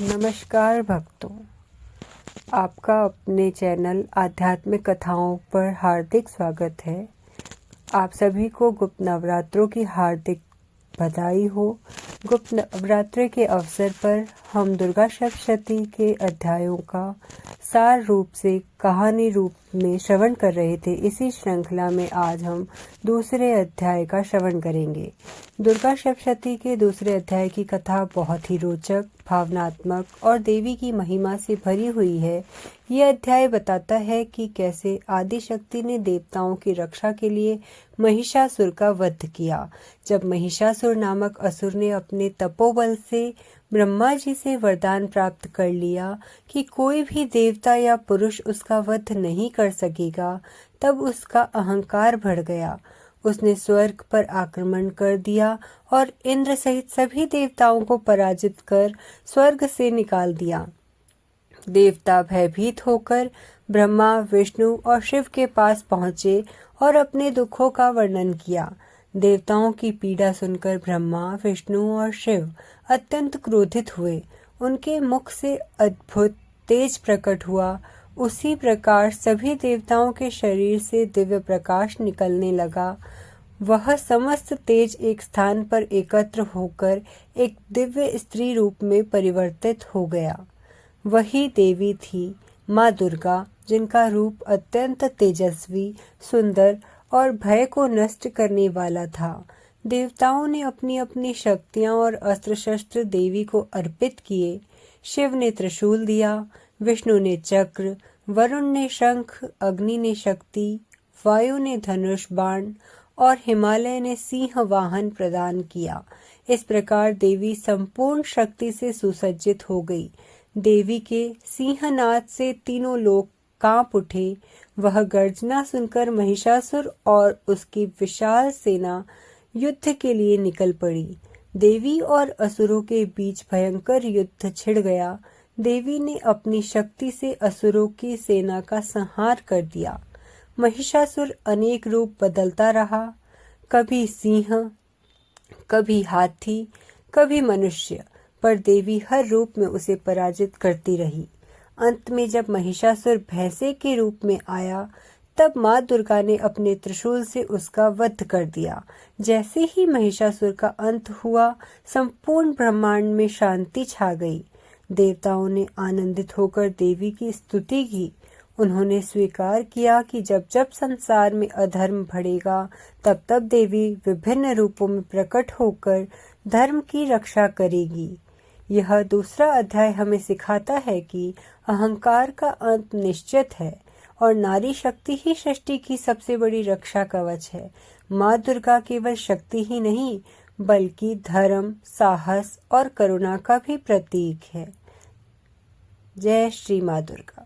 नमस्कार भक्तों, आपका अपने चैनल आध्यात्मिक कथाओं पर हार्दिक स्वागत है। आप सभी को गुप्त नवरात्रों की हार्दिक बधाई हो। गुप्त नवरात्रि के अवसर पर हम दुर्गा सप्तशती के अध्यायों का सार रूप से कहानी रूप में श्रवण कर रहे थे। इसी श्रृंखला में आज हम दूसरे अध्याय का श्रवण करेंगे। दुर्गा सप्तशती के दूसरे अध्याय की कथा बहुत ही रोचक, भावनात्मक और देवी की महिमा से भरी हुई है। यह अध्याय बताता है कि कैसे आदि शक्ति ने देवताओं की रक्षा के लिए महिषासुर का वध किया। जब महिषासुर नामक असुर ने अपने तपोबल से ब्रह्मा जी से वरदान प्राप्त कर लिया कि कोई भी देवता या पुरुष उसका वध नहीं कर सकेगा, तब उसका अहंकार बढ़ गया। उसने स्वर्ग पर आक्रमण कर दिया और इंद्र सहित सभी देवताओं को पराजित कर स्वर्ग से निकाल दिया। देवता भयभीत होकर ब्रह्मा, विष्णु और शिव के पास पहुंचे और अपने दुखों का वर्णन किया। देवताओं की पीड़ा सुनकर ब्रह्मा, विष्णु और शिव अत्यंत क्रोधित हुए। उनके मुख से अद्भुत तेज प्रकट हुआ। उसी प्रकार सभी देवताओं के शरीर से दिव्य प्रकाश निकलने लगा। वह समस्त तेज एक स्थान पर एकत्र होकर एक दिव्य स्त्री रूप में परिवर्तित हो गया। वही देवी थी माँ दुर्गा, जिनका रूप अत्यंत तेजस्वी, सुंदर और भय को नष्ट करने वाला था। देवताओं ने अपनी अपनी शक्तियां और अस्त्र शस्त्र देवी को अर्पित किए। शिव ने त्रिशूल दिया, विष्णु ने चक्र, वरुण ने शंख, अग्नि ने शक्ति, वायु ने धनुष बाण और हिमालय ने सिंह वाहन प्रदान किया। इस प्रकार देवी संपूर्ण शक्ति से सुसज्जित हो गई। देवी के सिंहनाद से तीनों लोग कांप उठे। वह गर्जना सुनकर महिषासुर और उसकी विशाल सेना युद्ध के लिए निकल पड़ी। देवी और असुरों के बीच भयंकर युद्ध छिड़ गया। देवी ने अपनी शक्ति से असुरों की सेना का संहार कर दिया। महिषासुर अनेक रूप बदलता रहा, कभी सिंह, कभी हाथी, कभी मनुष्य, पर देवी हर रूप में उसे पराजित करती रही। अंत में जब महिषासुर भैंसे के रूप में आया, तब माँ दुर्गा ने अपने त्रिशूल से उसका वध कर दिया। जैसे ही महिषासुर का अंत हुआ, संपूर्ण ब्रह्मांड में शांति छा गई। देवताओं ने आनंदित होकर देवी की स्तुति की। उन्होंने स्वीकार किया कि जब जब संसार में अधर्म बढ़ेगा, तब तब देवी विभिन्न रूपों में प्रकट होकर धर्म की रक्षा करेगी। यह दूसरा अध्याय हमें सिखाता है कि अहंकार का अंत निश्चित है और नारी शक्ति ही सृष्टि की सबसे बड़ी रक्षा कवच है। माँ दुर्गा केवल शक्ति ही नहीं, बल्कि धर्म, साहस और करुणा का भी प्रतीक है। जय श्री माँ दुर्गा।